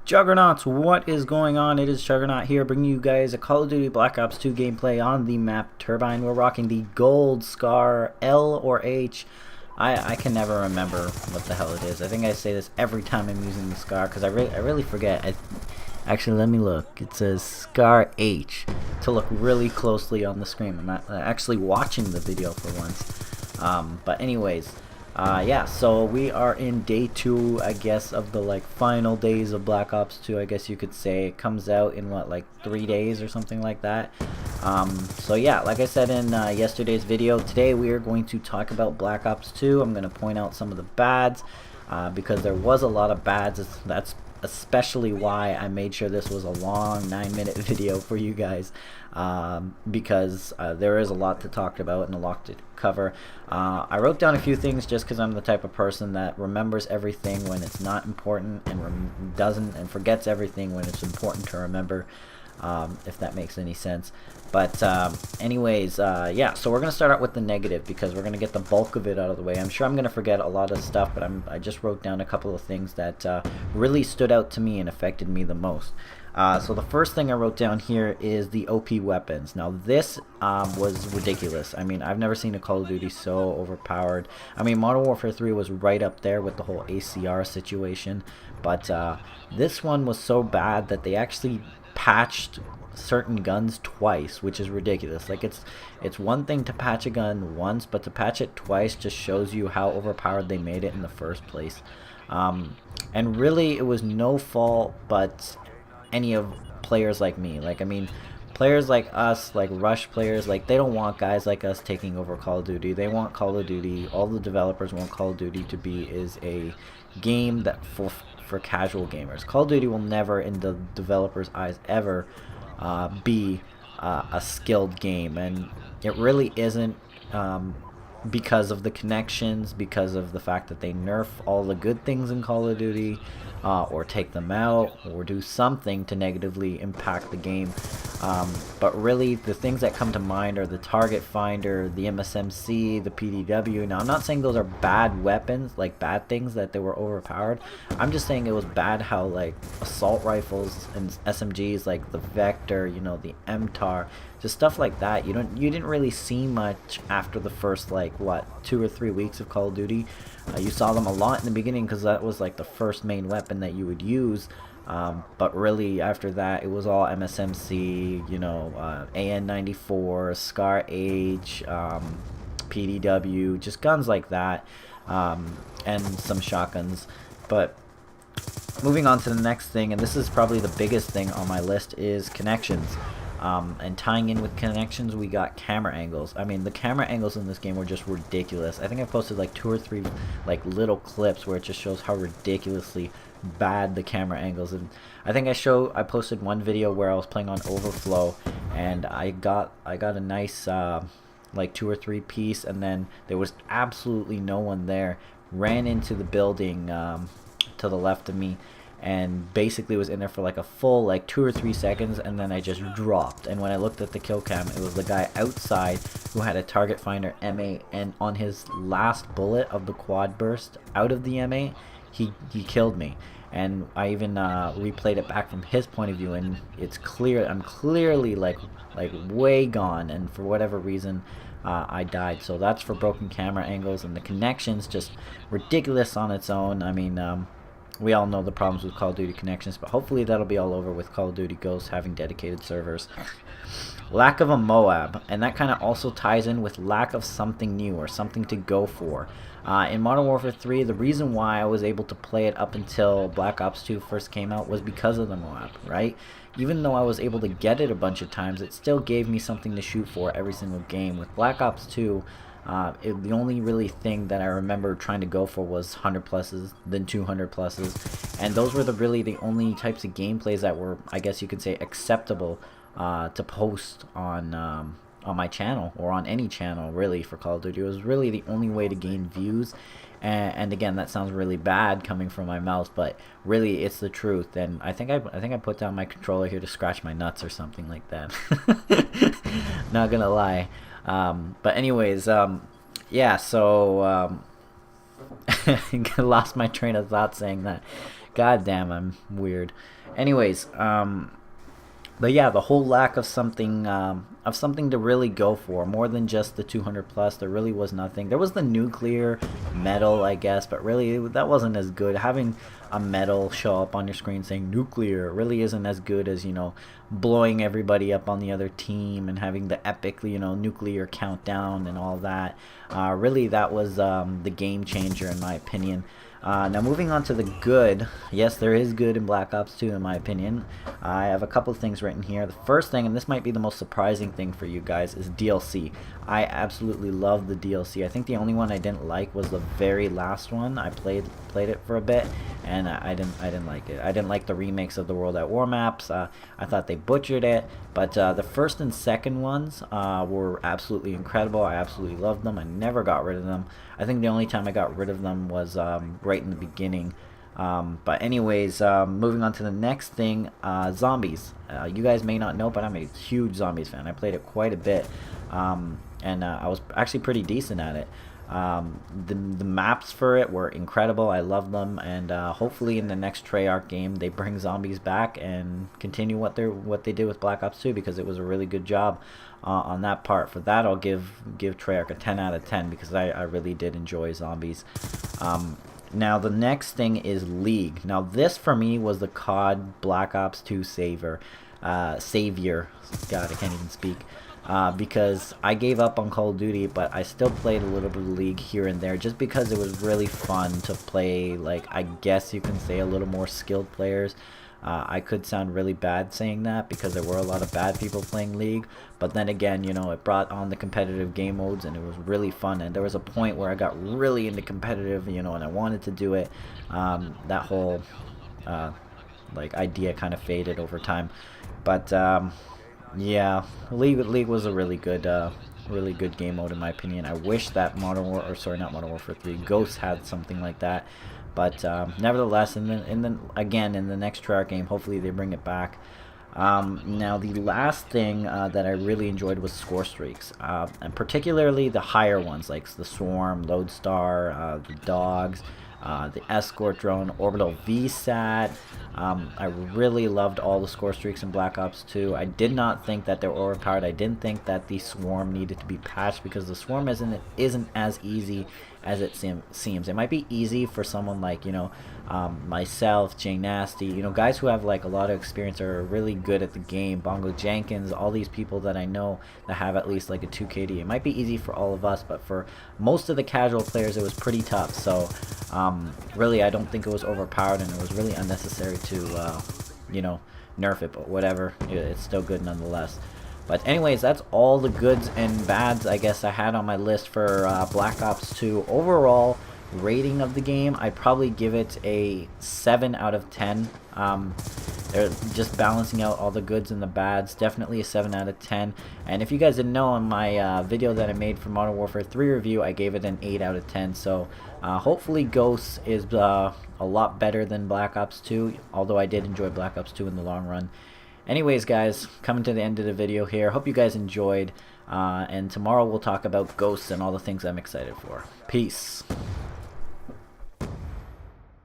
Juggernauts, what is going on? It is Juggernaut here, bringing you guys a Call of Duty Black Ops 2 gameplay on the map Turbine. We're rocking the Gold Scar L or H. I can never remember what the hell it is. I think I say this every time I'm using the Scar because I really forget. Actually, let me look. It says Scar H to look really closely on the screen. I'm not actually watching the video for once. But anyways. Yeah, so we are in day 2, I guess, of the final days of Black Ops 2, I guess you could say. It comes out in what, 3 days or something like that. So yeah, like I said in yesterday's video, today we are going to talk about Black Ops 2. I'm going to point out some of the bads, because there was a lot of bads. That's especially why I made sure this was a long 9-minute video for you guys, because there is a lot to talk about and a lot to cover. I wrote down a few things just because I'm the type of person that remembers everything when it's not important and doesn't and forgets everything when it's important to remember, if that makes any sense. But anyways, yeah, so we're going to start out with the negative because we're going to get the bulk of it out of the way. I'm sure I'm going to forget a lot of stuff, but I just wrote down a couple of things that really stood out to me and affected me the most. So the first thing I wrote down here is the OP weapons. Now this was ridiculous. I mean, I've never seen a Call of Duty so overpowered. I mean, Modern Warfare 3 was right up there with the whole ACR situation, but this one was so bad that they actually patched certain guns twice, which is ridiculous. Like, it's one thing to patch a gun once, but to patch it twice just shows you how overpowered they made it in the first place. And really, it was no fault but any of players like me. Like, I mean, players like us, like Rush players, like, they don't want guys like us taking over Call of Duty. They want Call of Duty, all the developers want Call of Duty to be is a game that for casual gamers. Call of Duty will never, in the developers' eyes, ever be a skilled game, and it really isn't, because of the connections, because of the fact that they nerf all the good things in Call of Duty, or take them out, or do something to negatively impact the game. But really, the things that come to mind are the target finder, the MSMC, the PDW. Now, I'm not saying those are bad weapons, like bad things that they were overpowered. I'm just saying it was bad how, like, assault rifles and SMGs, like the Vector, you know, the MTAR, just stuff like that. You didn't really see much after the first, like, what, 2 or 3 weeks of Call of Duty. You saw them a lot in the beginning because that was like the first main weapon that you would use. But really, after that, it was all MSMC, you know, AN94, Scar H, PDW, just guns like that, and some shotguns. But moving on to the next thing, and this is probably the biggest thing on my list, is connections. And tying in with connections, we got camera angles. I mean, the camera angles in this game were just ridiculous. I think I posted like 2 or 3 like little clips where it just shows how ridiculously bad the camera angles. And I think I posted one video where I was playing on overflow, and I got a nice like 2 or 3 piece, and then there was absolutely no one there. Ran into the building to the left of me, and basically was in there for like a full like 2 or 3 seconds, and then I just dropped. And when I looked at the kill cam, it was the guy outside who had a target finder MA, and on his last bullet of the quad burst out of the MA, he killed me. And I even replayed it back from his point of view, and it's clear I'm clearly like way gone, and for whatever reason I died. So that's for broken camera angles. And the connections, just ridiculous on its own. I mean, we all know the problems with Call of Duty connections, but hopefully that'll be all over with Call of Duty Ghosts having dedicated servers. Lack of a MOAB, and that kind of also ties in with lack of something new or something to go for. In Modern Warfare 3, the reason why I was able to play it up until Black Ops 2 first came out was because of the MOAB, right? Even though I was able to get it a bunch of times, it still gave me something to shoot for every single game. With Black Ops 2, the only really thing that I remember trying to go for was 100 pluses, then 200 pluses, and those were really the only types of gameplays that were, I guess you could say, acceptable to post on my channel, or on any channel really, for Call of Duty. It was really the only way to gain views, and again, that sounds really bad coming from my mouth, but really it's the truth. And I think I put down my controller here to scratch my nuts or something like that. Not gonna lie. But anyways, yeah, so I lost my train of thought saying that. God damn, I'm weird. Anyways, but yeah, the whole lack of something to really go for, more than just the 200 plus. There really was nothing. There was the nuclear medal, I guess, but really that wasn't as good. Having a medal show up on your screen saying nuclear really isn't as good as, you know, blowing everybody up on the other team and having the epic, you know, nuclear countdown and all that. Really, that was the game changer in my opinion. Now moving on to the good. Yes, there is good in Black Ops 2 in my opinion. I have a couple of things written here. The first thing, and this might be the most surprising thing for you guys, is DLC. I absolutely love the DLC. I think the only one I didn't like was the very last one. I played it for a bit, and I didn't like it. I didn't like the remakes of the World at War maps. I thought they butchered it, but the first and second ones were absolutely incredible. I absolutely loved them. I never got rid of them. I think the only time I got rid of them was right in the beginning. But anyways, moving on to the next thing, zombies. You guys may not know, but I'm a huge zombies fan. I played it quite a bit, and I was actually pretty decent at it. The maps for it were incredible. I love them, and hopefully in the next Treyarch game they bring zombies back and continue what they did with Black Ops 2, because it was a really good job on that part. For that, I'll give Treyarch a 10 out of 10 because I really did enjoy zombies. Now the next thing is League. Now this for me was the COD Black Ops 2 savior. God, I can't even speak. Because I gave up on Call of Duty, but I still played a little bit of League here and there, just because it was really fun to play, like, I guess you can say, a little more skilled players. I could sound really bad saying that because there were a lot of bad people playing League, but then again, you know, it brought on the competitive game modes and it was really fun, and there was a point where I got really into competitive, you know, and I wanted to do it. That whole like idea kind of faded over time, but yeah, League was a really good game mode in my opinion. I wish that Modern Warfare 3, Ghosts had something like that. But nevertheless, in the next Treyarch game, hopefully they bring it back. Now the last thing that I really enjoyed was score streaks, and particularly the higher ones like the Swarm, Lodestar, the Dogs, the Escort Drone, Orbital VSAT. I really loved all the score streaks in Black Ops 2. I did not think that they were overpowered. I didn't think that the Swarm needed to be patched, because the Swarm isn't as easy as it seems. It might be easy for someone like, you know, myself, Jay Nasty, you know, guys who have like a lot of experience or are really good at the game, Bongo Jenkins, all these people that I know that have at least like a 2 KD. It might be easy for all of us, but for most of the casual players it was pretty tough. So really I don't think it was overpowered, and it was really unnecessary to you know, nerf it, but whatever, it's still good nonetheless. But anyways, that's all the goods and bads I guess I had on my list for Black Ops 2. Overall rating of the game, I'd probably give it a 7 out of 10. They're just balancing out all the goods and the bads. Definitely a 7 out of 10. And if you guys didn't know, on my video that I made for Modern Warfare 3 review, I gave it an 8 out of 10. So hopefully Ghosts is a lot better than Black Ops 2, although I did enjoy Black Ops 2 in the long run. Anyways, guys, coming to the end of the video here. Hope you guys enjoyed. And tomorrow we'll talk about Ghosts and all the things I'm excited for. Peace.